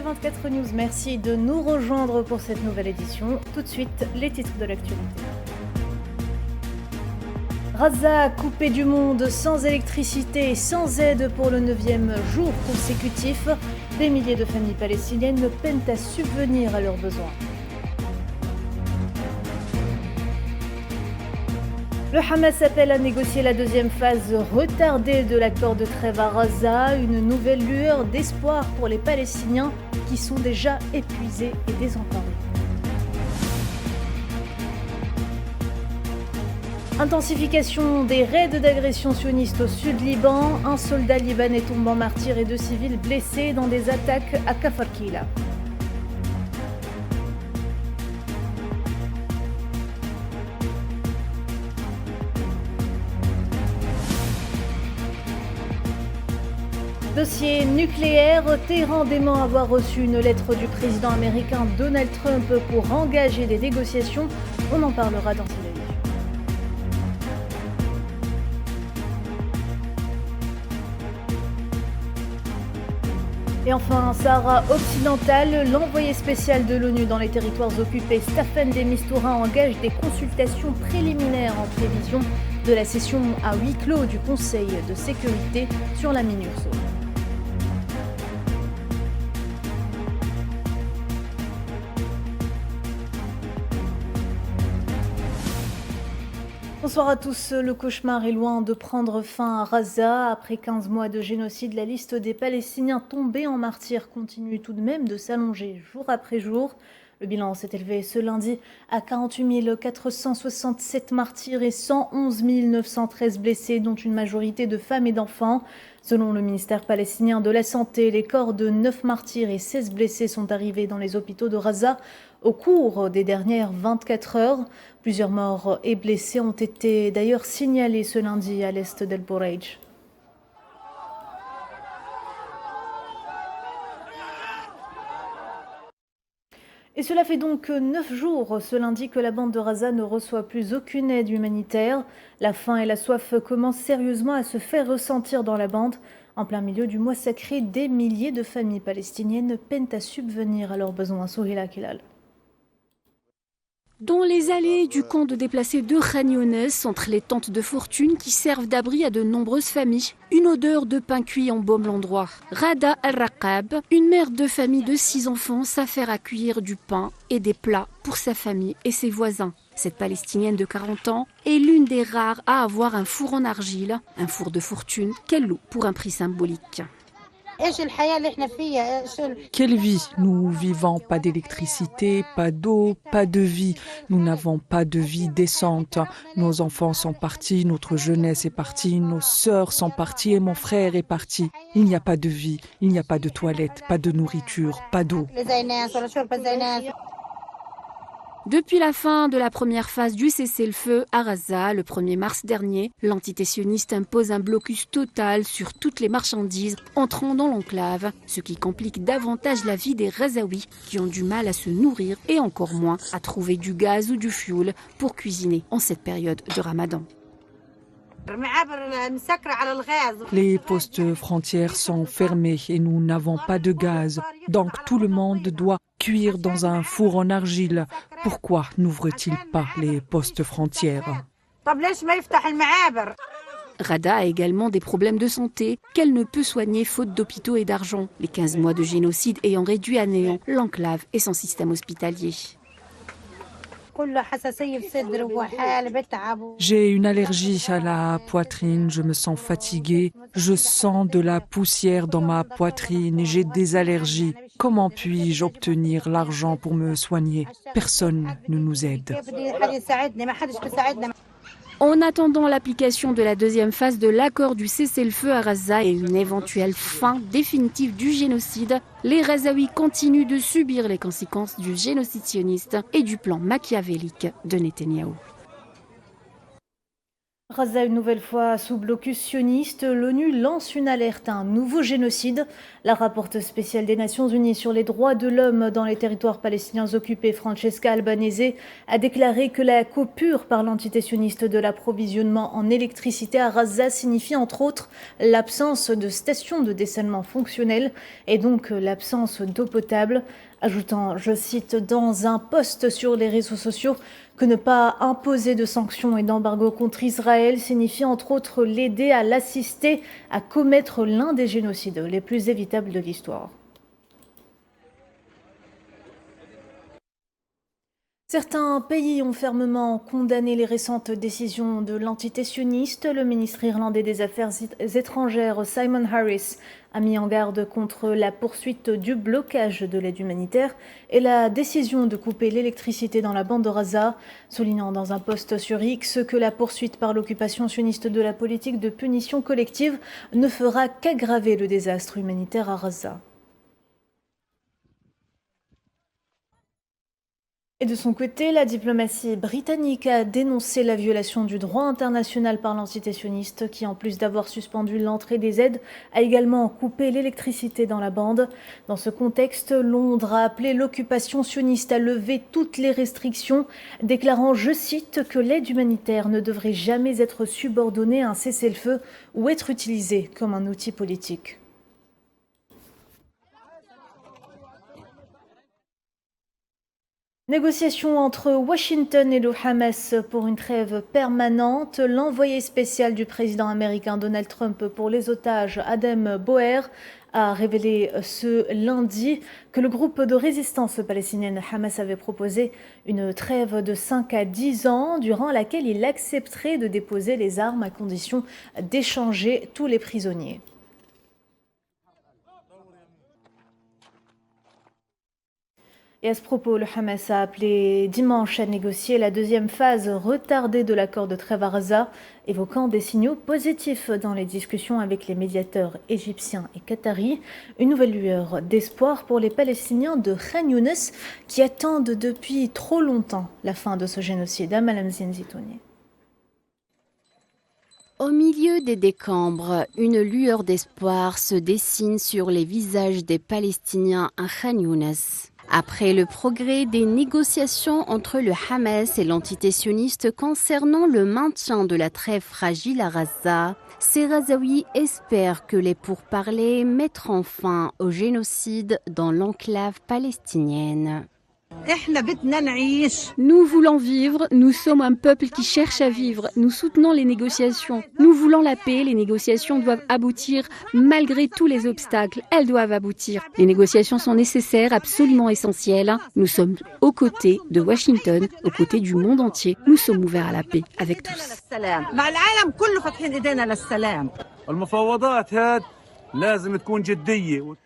24 News, merci de nous rejoindre pour cette nouvelle édition. Tout de suite, les titres de l'actualité. Gaza coupé du monde, sans électricité et sans aide pour le 9e jour consécutif. Des milliers de familles palestiniennes peinent à subvenir à leurs besoins. Le Hamas appelle à négocier la deuxième phase retardée de l'accord de trêve à Gaza, une nouvelle lueur d'espoir pour les Palestiniens qui sont déjà épuisés et désemparés. Intensification des raids d'agression sioniste au sud Liban. Un soldat libanais tombe en martyr et 2 civils blessés dans des attaques à Kafar Kila. Dossier nucléaire, Téhéran dément avoir reçu une lettre du président américain Donald Trump pour engager des négociations. On en parlera dans cette émission. Et enfin, Sahara occidental, l'envoyé spécial de l'ONU dans les territoires occupés, Staffan de Mistura, engage des consultations préliminaires en prévision de la session à huis clos du Conseil de sécurité sur la MINURSO. Bonsoir à tous. Le cauchemar est loin de prendre fin à Gaza. Après 15 mois de génocide, la liste des Palestiniens tombés en martyrs continue tout de même de s'allonger jour après jour. Le bilan s'est élevé ce lundi à 48 467 martyrs et 111 913 blessés, dont une majorité de femmes et d'enfants. Selon le ministère palestinien de la Santé, les corps de 9 martyrs et 16 blessés sont arrivés dans les hôpitaux de Gaza au cours des dernières 24 heures. Plusieurs morts et blessés ont été d'ailleurs signalés ce lundi à l'est d'El Boreij. Et cela fait donc 9 jours ce lundi que la bande de Gaza ne reçoit plus aucune aide humanitaire. La faim et la soif commencent sérieusement à se faire ressentir dans la bande. En plein milieu du mois sacré, des milliers de familles palestiniennes peinent à subvenir à leurs besoins. Souhila Kelal. Dans les allées du camp de déplacés de Khan Younes, entre les tentes de fortune qui servent d'abri à de nombreuses familles, une odeur de pain cuit embaume l'endroit. Rada Al-Raqab, une mère de famille de 6 enfants, s'affaire à cueillir du pain et des plats pour sa famille et ses voisins. Cette Palestinienne de 40 ans est l'une des rares à avoir un four en argile, un four de fortune qu'elle loue pour un prix symbolique. Quelle vie? Nous vivons pas d'électricité, pas d'eau, pas de vie. Nous n'avons pas de vie décente. Nos enfants sont partis, notre jeunesse est partie, nos sœurs sont parties et mon frère est parti. Il n'y a pas de vie, il n'y a pas de toilette, pas de nourriture, pas d'eau. Depuis la fin de la première phase du cessez-le-feu à Gaza, le 1er mars dernier, l'entité sioniste impose un blocus total sur toutes les marchandises entrant dans l'enclave, ce qui complique davantage la vie des Gazaouis qui ont du mal à se nourrir et encore moins à trouver du gaz ou du fioul pour cuisiner en cette période de Ramadan. Les postes frontières sont fermés et nous n'avons pas de gaz. Donc tout le monde doit cuire dans un four en argile. Pourquoi n'ouvre-t-il pas les postes frontières? Rada a également des problèmes de santé qu'elle ne peut soigner faute d'hôpitaux et d'argent. Les 15 mois de génocide ayant réduit à néant l'enclave et son système hospitalier. J'ai une allergie à la poitrine, je me sens fatiguée, je sens de la poussière dans ma poitrine et j'ai des allergies. Comment puis-je obtenir l'argent pour me soigner? Personne ne nous aide. En attendant l'application de la deuxième phase de l'accord du cessez-le-feu à Gaza et une éventuelle fin définitive du génocide, les Gazaouis continuent de subir les conséquences du génocide sioniste et du plan machiavélique de Netanyahou. Gaza, une nouvelle fois sous blocus sioniste, l'ONU lance une alerte à un nouveau génocide. La rapporteuse spéciale des Nations Unies sur les droits de l'homme dans les territoires palestiniens occupés, Francesca Albanese, a déclaré que la coupure par l'entité sioniste de l'approvisionnement en électricité à Gaza signifie entre autres l'absence de stations de dessalement fonctionnelles et donc l'absence d'eau potable, ajoutant, je cite, dans un post sur les réseaux sociaux, que ne pas imposer de sanctions et d'embargo contre Israël signifie entre autres l'aider à l'assister à commettre l'un des génocides les plus évitables de l'histoire. Certains pays ont fermement condamné les récentes décisions de l'entité sioniste. Le ministre irlandais des Affaires étrangères Simon Harris a mis en garde contre la poursuite du blocage de l'aide humanitaire et la décision de couper l'électricité dans la bande de Gaza, soulignant dans un post sur X que la poursuite par l'occupation sioniste de la politique de punition collective ne fera qu'aggraver le désastre humanitaire à Gaza. Et de son côté, la diplomatie britannique a dénoncé la violation du droit international par l'entité sioniste qui, en plus d'avoir suspendu l'entrée des aides, a également coupé l'électricité dans la bande. Dans ce contexte, Londres a appelé l'occupation sioniste à lever toutes les restrictions, déclarant, je cite, que l'aide humanitaire ne devrait jamais être subordonnée à un cessez-le-feu ou être utilisée comme un outil politique. Négociations entre Washington et le Hamas pour une trêve permanente. L'envoyé spécial du président américain Donald Trump pour les otages, Adem Boer, a révélé ce lundi que le groupe de résistance palestinienne Hamas avait proposé une trêve de 5 à 10 ans durant laquelle il accepterait de déposer les armes à condition d'échanger tous les prisonniers. Et à ce propos, le Hamas a appelé dimanche à négocier la deuxième phase retardée de l'accord de trêve à Gaza, évoquant des signaux positifs dans les discussions avec les médiateurs égyptiens et qataris. Une nouvelle lueur d'espoir pour les Palestiniens de Khan Younes qui attendent depuis trop longtemps la fin de ce génocide. Amalam Zitouni. Au milieu des décombres, une lueur d'espoir se dessine sur les visages des Palestiniens à Khan Younes. Après le progrès des négociations entre le Hamas et l'entité sioniste concernant le maintien de la trêve fragile à Gaza, ces Gazaouis espèrent que les pourparlers mettront fin au génocide dans l'enclave palestinienne. Nous voulons vivre, nous sommes un peuple qui cherche à vivre, nous soutenons les négociations. Nous voulons la paix, les négociations doivent aboutir malgré tous les obstacles, elles doivent aboutir. Les négociations sont nécessaires, absolument essentielles. Nous sommes aux côtés de Washington, aux côtés du monde entier. Nous sommes ouverts à la paix avec tous.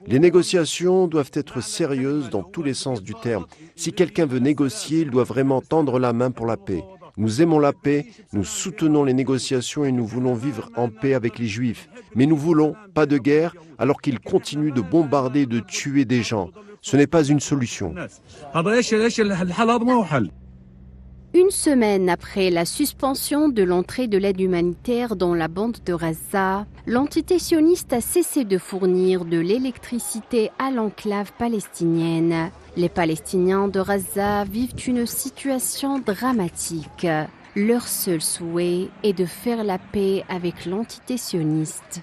Les négociations doivent être sérieuses dans tous les sens du terme. Si quelqu'un veut négocier, il doit vraiment tendre la main pour la paix. Nous aimons la paix, nous soutenons les négociations et nous voulons vivre en paix avec les Juifs. Mais nous voulons pas de guerre alors qu'ils continuent de bombarder et de tuer des gens. Ce n'est pas une solution. Une semaine après la suspension de l'entrée de l'aide humanitaire dans la bande de Gaza, l'entité sioniste a cessé de fournir de l'électricité à l'enclave palestinienne. Les Palestiniens de Gaza vivent une situation dramatique. Leur seul souhait est de faire la paix avec l'entité sioniste.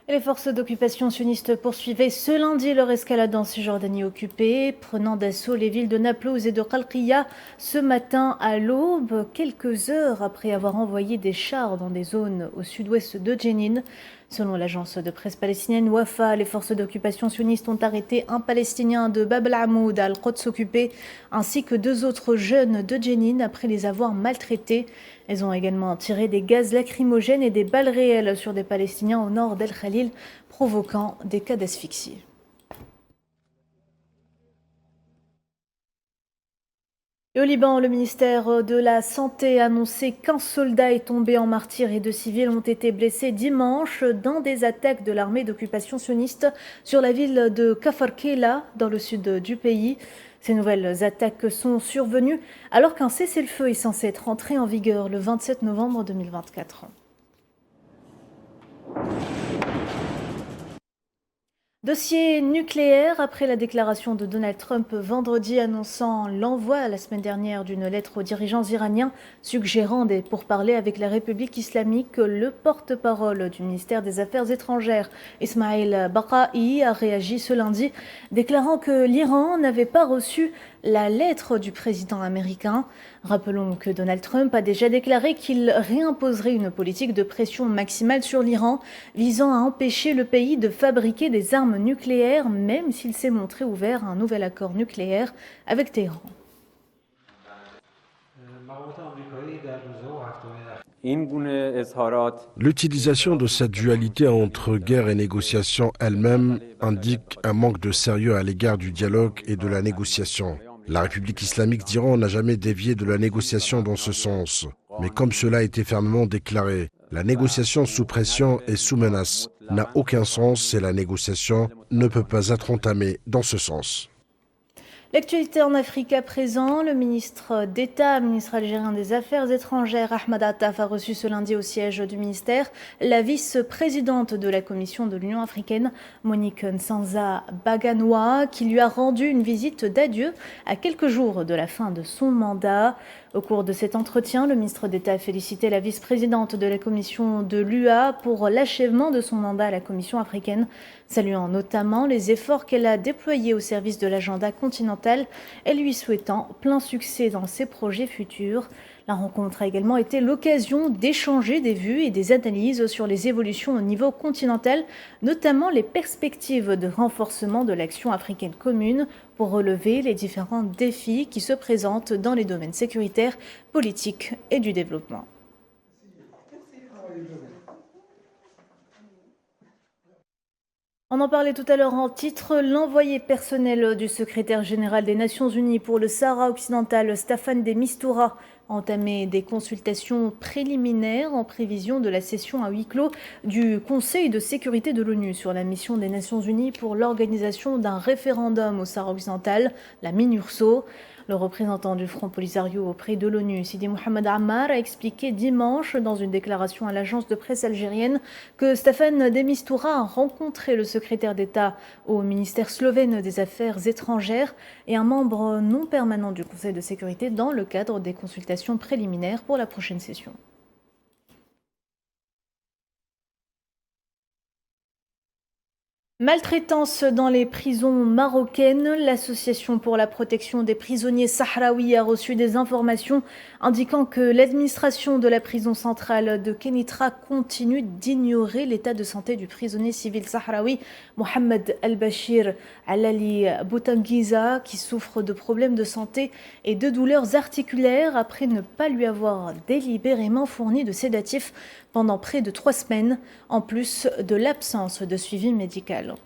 Les forces d'occupation sionistes poursuivaient ce lundi leur escalade en Cisjordanie occupée, prenant d'assaut les villes de Naplouse et de Qalqiya ce matin à l'aube, quelques heures après avoir envoyé des chars dans des zones au sud-ouest de Jenin. Selon l'agence de presse palestinienne Wafa, les forces d'occupation sionistes ont arrêté un Palestinien de Bab el-Amoud à Al-Quds occupé, ainsi que 2 autres jeunes de Jenin après les avoir maltraités. Elles ont également tiré des gaz lacrymogènes et des balles réelles sur des Palestiniens au nord d'El Khalil, provoquant des cas d'asphyxie. Et au Liban, le ministère de la Santé a annoncé qu'1 soldat est tombé en martyr et 2 civils ont été blessés dimanche dans des attaques de l'armée d'occupation sioniste sur la ville de Kafar Kela, dans le sud du pays. Ces nouvelles attaques sont survenues alors qu'un cessez-le-feu est censé être entré en vigueur le 27 novembre 2024. Dossier nucléaire après la déclaration de Donald Trump vendredi annonçant l'envoi la semaine dernière d'une lettre aux dirigeants iraniens suggérant des pourparlers avec la République islamique. Le porte-parole du ministère des Affaires étrangères, Ismail Baqai, a réagi ce lundi, déclarant que l'Iran n'avait pas reçu la lettre du président américain. Rappelons que Donald Trump a déjà déclaré qu'il réimposerait une politique de pression maximale sur l'Iran visant à empêcher le pays de fabriquer des armes nucléaires, même s'il s'est montré ouvert à un nouvel accord nucléaire avec Téhéran. L'utilisation de cette dualité entre guerre et négociation elle-même indique un manque de sérieux à l'égard du dialogue et de la négociation. La République islamique d'Iran n'a jamais dévié de la négociation dans ce sens. Mais comme cela a été fermement déclaré, la négociation sous pression et sous menace n'a aucun sens et la négociation ne peut pas être entamée dans ce sens. L'actualité en Afrique à présent, le ministre d'État, ministre algérien des Affaires étrangères, Ahmed Attaf, a reçu ce lundi au siège du ministère la vice-présidente de la Commission de l'Union africaine, Monique Nsanza Baganoua, qui lui a rendu une visite d'adieu à quelques jours de la fin de son mandat. Au cours de cet entretien, le ministre d'État a félicité la vice-présidente de la Commission de l'UA pour l'achèvement de son mandat à la Commission africaine, saluant notamment les efforts qu'elle a déployés au service de l'agenda continental et lui souhaitant plein succès dans ses projets futurs. La rencontre a également été l'occasion d'échanger des vues et des analyses sur les évolutions au niveau continental, notamment les perspectives de renforcement de l'action africaine commune pour relever les différents défis qui se présentent dans les domaines sécuritaires, politiques et du développement. On en parlait tout à l'heure en titre, l'envoyé personnel du secrétaire général des Nations Unies pour le Sahara occidental, Staffan de Mistura, a entamé des consultations préliminaires en prévision de la session à huis clos du Conseil de sécurité de l'ONU sur la mission des Nations Unies pour l'organisation d'un référendum au Sahara occidental, la MINURSO. Le représentant du Front Polisario auprès de l'ONU, Sidi Mohamed Ammar, a expliqué dimanche dans une déclaration à l'agence de presse algérienne que Staffan de Mistura a rencontré le secrétaire d'État au ministère slovène des Affaires étrangères et un membre non permanent du Conseil de sécurité dans le cadre des consultations préliminaires pour la prochaine session. Maltraitance dans les prisons marocaines. L'Association pour la protection des prisonniers sahraouis a reçu des informations indiquant que l'administration de la prison centrale de Kenitra continue d'ignorer l'état de santé du prisonnier civil sahraoui Mohamed Al-Bashir Alali Boutanguiza, qui souffre de problèmes de santé et de douleurs articulaires après ne pas lui avoir délibérément fourni de sédatifs pendant près de 3 semaines, en plus de l'absence de suivi médical.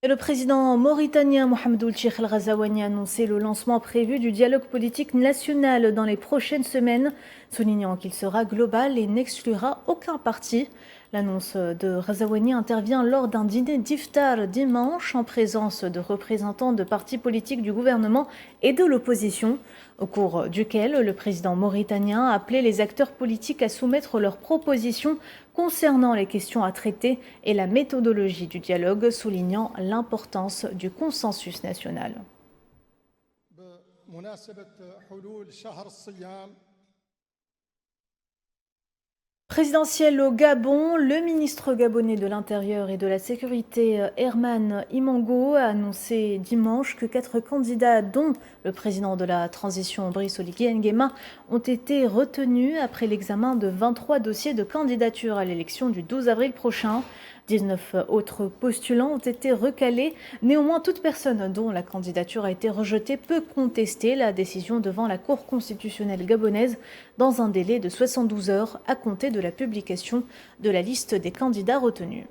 Et le président mauritanien Mohamed Ould Cheikh El Ghazouani a annoncé le lancement prévu du dialogue politique national dans les prochaines semaines, soulignant qu'il sera global et n'exclura aucun parti. L'annonce de Ghazouani intervient lors d'un dîner d'iftar dimanche en présence de représentants de partis politiques du gouvernement et de l'opposition, au cours duquel le président mauritanien a appelé les acteurs politiques à soumettre leurs propositions concernant les questions à traiter et la méthodologie du dialogue, soulignant l'importance du consensus national. Présidentielle au Gabon, le ministre gabonais de l'Intérieur et de la Sécurité, Herman Imango, a annoncé dimanche que 4 candidats, dont le président de la transition Brice Oligui Nguema, ont été retenus après l'examen de 23 dossiers de candidature à l'élection du 12 avril prochain. 19 autres postulants ont été recalés. Néanmoins, toute personne dont la candidature a été rejetée peut contester la décision devant la Cour constitutionnelle gabonaise dans un délai de 72 heures à compter de la publication de la liste des candidats retenus.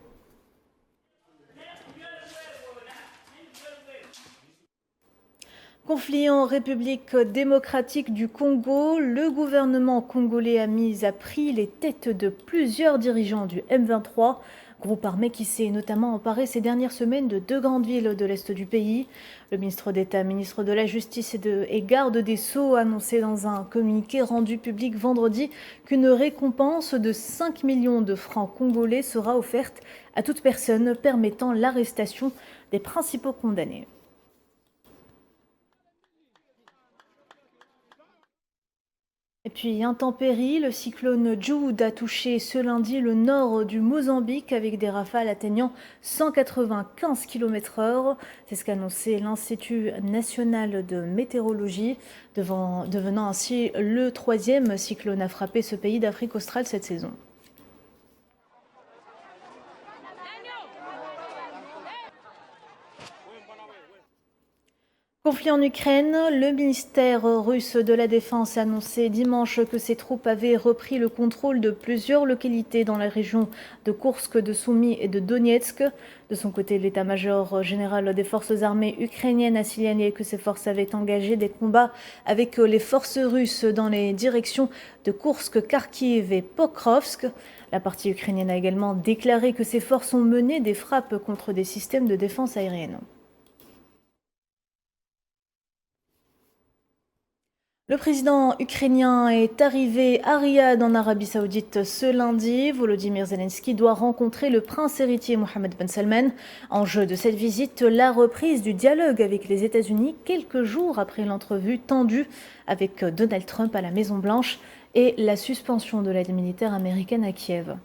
Conflit en République démocratique du Congo, le gouvernement congolais a mis à prix les têtes de plusieurs dirigeants du M23. Groupe armé qui s'est notamment emparé ces dernières semaines de 2 grandes villes de l'est du pays. Le ministre d'État, ministre de la Justice et garde des Sceaux a annoncé dans un communiqué rendu public vendredi qu'une récompense de 5 millions de francs congolais sera offerte à toute personne permettant l'arrestation des principaux condamnés. Et puis intempérie, le cyclone Jude a touché ce lundi le nord du Mozambique avec des rafales atteignant 195 km/h. C'est ce qu'a annoncé l'Institut national de météorologie, devenant ainsi le 3e cyclone à frapper ce pays d'Afrique australe cette saison. Conflit en Ukraine, le ministère russe de la Défense a annoncé dimanche que ses troupes avaient repris le contrôle de plusieurs localités dans la région de Koursk, de Soumy et de Donetsk. De son côté, l'état-major général des forces armées ukrainiennes a signalé que ses forces avaient engagé des combats avec les forces russes dans les directions de Koursk, Kharkiv et Pokrovsk. La partie ukrainienne a également déclaré que ses forces ont mené des frappes contre des systèmes de défense aérienne. Le président ukrainien est arrivé à Riyad en Arabie Saoudite ce lundi. Volodymyr Zelensky doit rencontrer le prince héritier Mohammed Ben Salman. Enjeu de cette visite, la reprise du dialogue avec les États-Unis quelques jours après l'entrevue tendue avec Donald Trump à la Maison-Blanche et la suspension de l'aide militaire américaine à Kiev.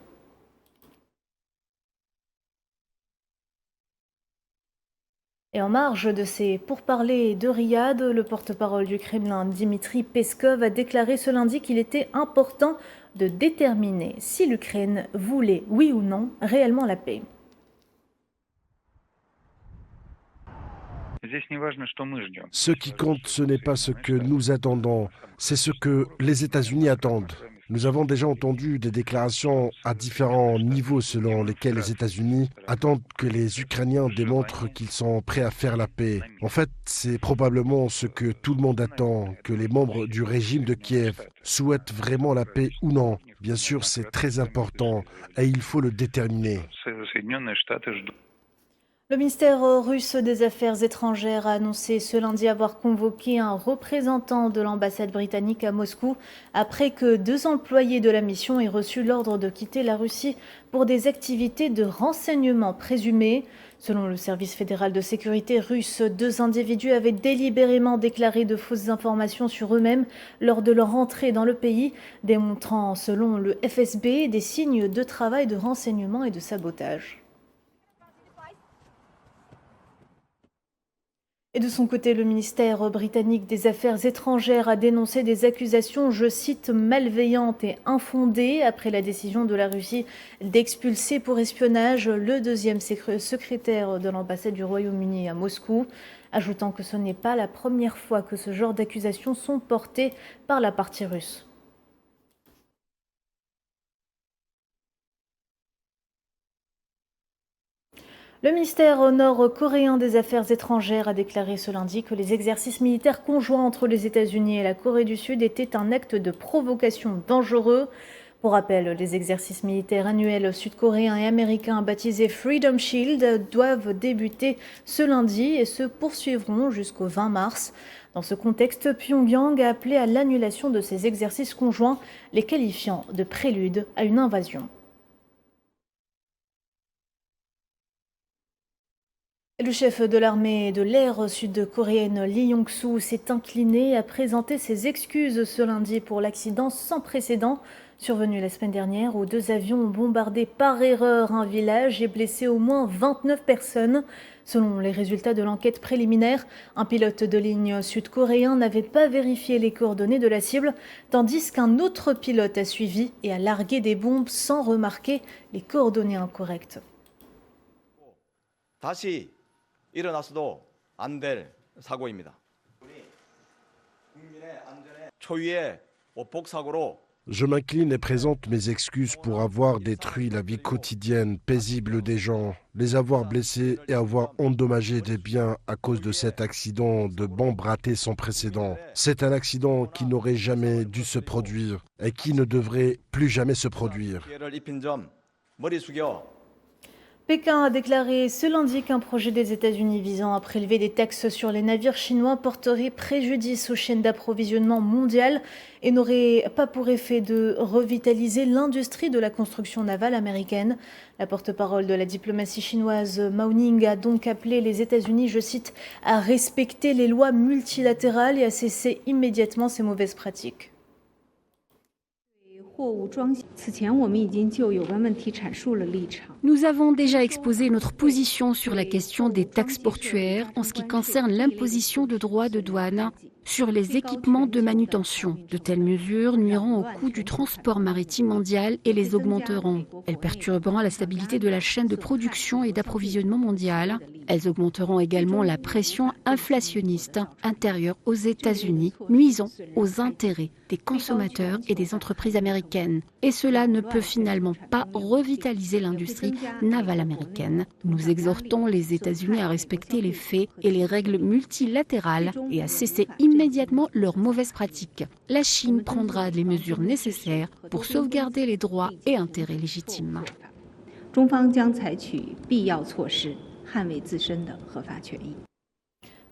Et en marge de ces pourparlers de Riyad, le porte-parole du Kremlin, Dmitri Peskov, a déclaré ce lundi qu'il était important de déterminer si l'Ukraine voulait, oui ou non, réellement la paix. Ce qui compte, ce n'est pas ce que nous attendons, c'est ce que les États-Unis attendent. Nous avons déjà entendu des déclarations à différents niveaux selon lesquelles les États-Unis attendent que les Ukrainiens démontrent qu'ils sont prêts à faire la paix. En fait, c'est probablement ce que tout le monde attend, que les membres du régime de Kiev souhaitent vraiment la paix ou non. Bien sûr, c'est très important et il faut le déterminer. Le ministère russe des Affaires étrangères a annoncé ce lundi avoir convoqué un représentant de l'ambassade britannique à Moscou après que 2 employés de la mission aient reçu l'ordre de quitter la Russie pour des activités de renseignement présumées. Selon le service fédéral de sécurité russe, 2 individus avaient délibérément déclaré de fausses informations sur eux-mêmes lors de leur entrée dans le pays, démontrant, selon le FSB, des signes de travail de renseignement et de sabotage. Et de son côté, le ministère britannique des Affaires étrangères a dénoncé des accusations, je cite, malveillantes et infondées après la décision de la Russie d'expulser pour espionnage le 2e secrétaire de l'ambassade du Royaume-Uni à Moscou, ajoutant que ce n'est pas la première fois que ce genre d'accusations sont portées par la partie russe. Le ministère nord-coréen des Affaires étrangères a déclaré ce lundi que les exercices militaires conjoints entre les États-Unis et la Corée du Sud étaient un acte de provocation dangereux. Pour rappel, les exercices militaires annuels sud-coréens et américains baptisés Freedom Shield doivent débuter ce lundi et se poursuivront jusqu'au 20 mars. Dans ce contexte, Pyongyang a appelé à l'annulation de ces exercices conjoints, les qualifiant de prélude à une invasion. Le chef de l'armée de l'air sud-coréenne Lee Yong-soo s'est incliné à présenter ses excuses ce lundi pour l'accident sans précédent survenu la semaine dernière où 2 avions ont bombardé par erreur un village et blessé au moins 29 personnes. Selon les résultats de l'enquête préliminaire, un pilote de ligne sud-coréen n'avait pas vérifié les coordonnées de la cible, tandis qu'un autre pilote a suivi et a largué des bombes sans remarquer les coordonnées incorrectes. 일어나서도 안 될 사고입니다. 국민의 안전에 초유의 보복 사고로 Je m'incline et présente mes excuses pour avoir détruit la vie quotidienne paisible des gens, les avoir blessés et avoir endommagé des biens à cause de cet accident de bombe ratée sans précédent. C'est un accident qui n'aurait jamais dû se produire et qui ne devrait plus jamais se produire. Pékin a déclaré ce lundi qu'un projet des États-Unis visant à prélever des taxes sur les navires chinois porterait préjudice aux chaînes d'approvisionnement mondiales et n'aurait pas pour effet de revitaliser l'industrie de la construction navale américaine. La porte-parole de la diplomatie chinoise, Mao Ning, a donc appelé les États-Unis, je cite, à respecter les lois multilatérales et à cesser immédiatement ces mauvaises pratiques. Nous avons déjà exposé notre position sur la question des taxes portuaires en ce qui concerne l'imposition de droits de douane sur les équipements de manutention. De telles mesures nuiront au coût du transport maritime mondial et les augmenteront. Elles perturberont la stabilité de la chaîne de production et d'approvisionnement mondiale. Elles augmenteront également la pression inflationniste intérieure aux États-Unis, nuisant aux intérêts des consommateurs et des entreprises américaines. Et cela ne peut finalement pas revitaliser l'industrie navale américaine. Nous exhortons les États-Unis à respecter les faits et les règles multilatérales et à cesser immédiatement leurs mauvaises pratiques. La Chine prendra les mesures nécessaires pour sauvegarder les droits et intérêts légitimes.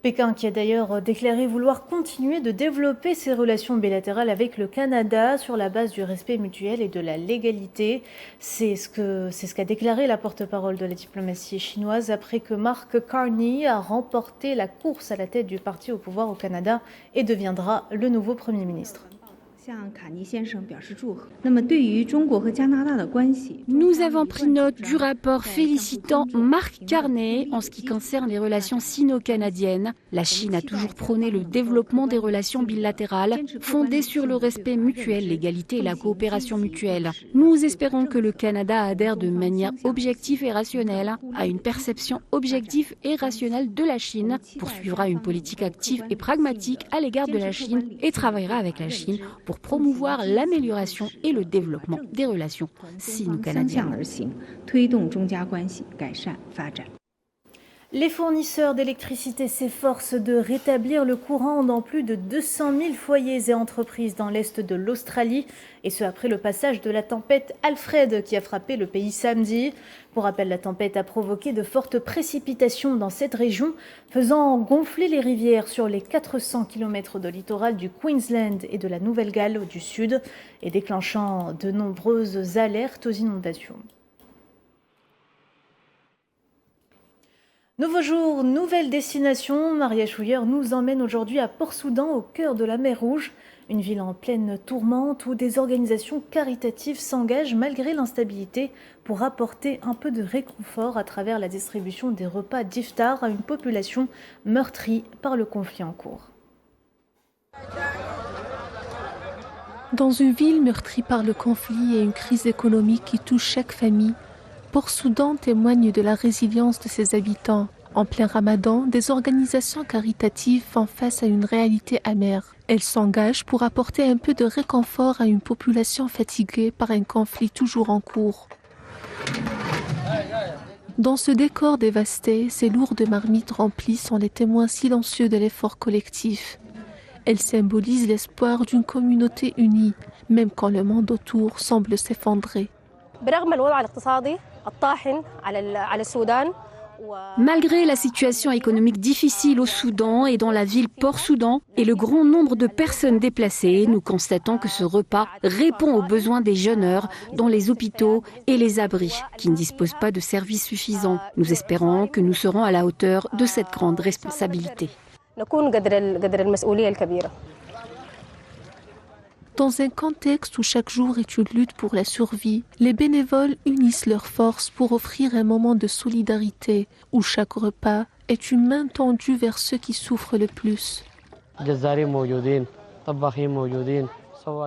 Pékin qui a d'ailleurs déclaré vouloir continuer de développer ses relations bilatérales avec le Canada sur la base du respect mutuel et de la légalité. C'est ce qu'a déclaré la porte-parole de la diplomatie chinoise après que Mark Carney a remporté la course à la tête du parti au pouvoir au Canada et deviendra le nouveau Premier ministre. Nous avons pris note du rapport félicitant Mark Carney en ce qui concerne les relations sino-canadiennes. La Chine a toujours prôné le développement des relations bilatérales fondées sur le respect mutuel, l'égalité et la coopération mutuelle. Nous espérons que le Canada adhère de manière objective et rationnelle à une perception objective et rationnelle de la Chine, poursuivra une politique active et pragmatique à l'égard de la Chine et travaillera avec la Chine pour promouvoir l'amélioration et le développement des relations sino-canadiennes. Les fournisseurs d'électricité s'efforcent de rétablir le courant dans plus de 200 000 foyers et entreprises dans l'est de l'Australie, et ce après le passage de la tempête Alfred qui a frappé le pays samedi. Pour rappel, la tempête a provoqué de fortes précipitations dans cette région, faisant gonfler les rivières sur les 400 km de littoral du Queensland et de la Nouvelle-Galles du sud, et déclenchant de nombreuses alertes aux inondations. Nouveau jour, nouvelle destination. Maria Chouilleur nous emmène aujourd'hui à Port-Soudan, au cœur de la mer Rouge, une ville en pleine tourmente où des organisations caritatives s'engagent malgré l'instabilité pour apporter un peu de réconfort à travers la distribution des repas d'iftar à une population meurtrie par le conflit en cours. Dans une ville meurtrie par le conflit et une crise économique qui touche chaque famille, Port-Soudan témoigne de la résilience de ses habitants. En plein ramadan, des organisations caritatives font face à une réalité amère. Elles s'engagent pour apporter un peu de réconfort à une population fatiguée par un conflit toujours en cours. Dans ce décor dévasté, ces lourdes marmites remplies sont les témoins silencieux de l'effort collectif. Elles symbolisent l'espoir d'une communauté unie, même quand le monde autour semble s'effondrer. Malgré la situation économique difficile au Soudan et dans la ville Port-Soudan et le grand nombre de personnes déplacées, nous constatons que ce repas répond aux besoins des jeûneurs dans les hôpitaux et les abris qui ne disposent pas de services suffisants. Nous espérons que nous serons à la hauteur de cette grande responsabilité. Dans un contexte où chaque jour est une lutte pour la survie, les bénévoles unissent leurs forces pour offrir un moment de solidarité où chaque repas est une main tendue vers ceux qui souffrent le plus.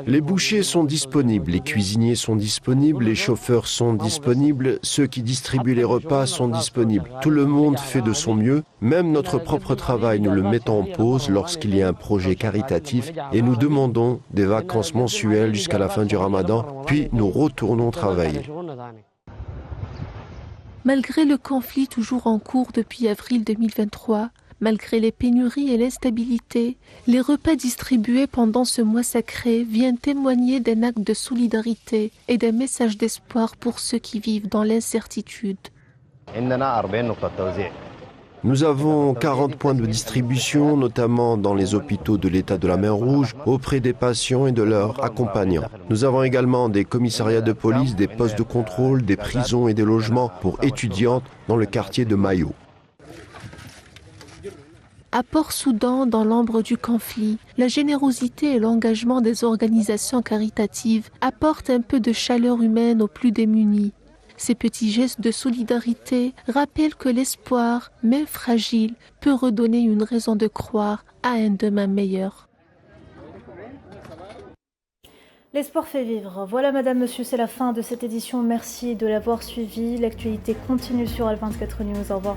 Les bouchers sont disponibles, les cuisiniers sont disponibles, les chauffeurs sont disponibles, ceux qui distribuent les repas sont disponibles. Tout le monde fait de son mieux, même notre propre travail, nous le mettons en pause lorsqu'il y a un projet caritatif et nous demandons des vacances mensuelles jusqu'à la fin du Ramadan, puis nous retournons travailler. Malgré le conflit toujours en cours depuis avril 2023, malgré les pénuries et l'instabilité, les repas distribués pendant ce mois sacré viennent témoigner d'un acte de solidarité et d'un message d'espoir pour ceux qui vivent dans l'incertitude. Nous avons 40 points de distribution, notamment dans les hôpitaux de l'État de la Mer Rouge, auprès des patients et de leurs accompagnants. Nous avons également des commissariats de police, des postes de contrôle, des prisons et des logements pour étudiantes dans le quartier de Mayo. À Port-Soudan, dans l'ombre du conflit, la générosité et l'engagement des organisations caritatives apportent un peu de chaleur humaine aux plus démunis. Ces petits gestes de solidarité rappellent que l'espoir, même fragile, peut redonner une raison de croire à un demain meilleur. L'espoir fait vivre. Voilà, madame, monsieur, c'est la fin de cette édition. Merci de l'avoir suivi. L'actualité continue sur Al24 News. Au revoir.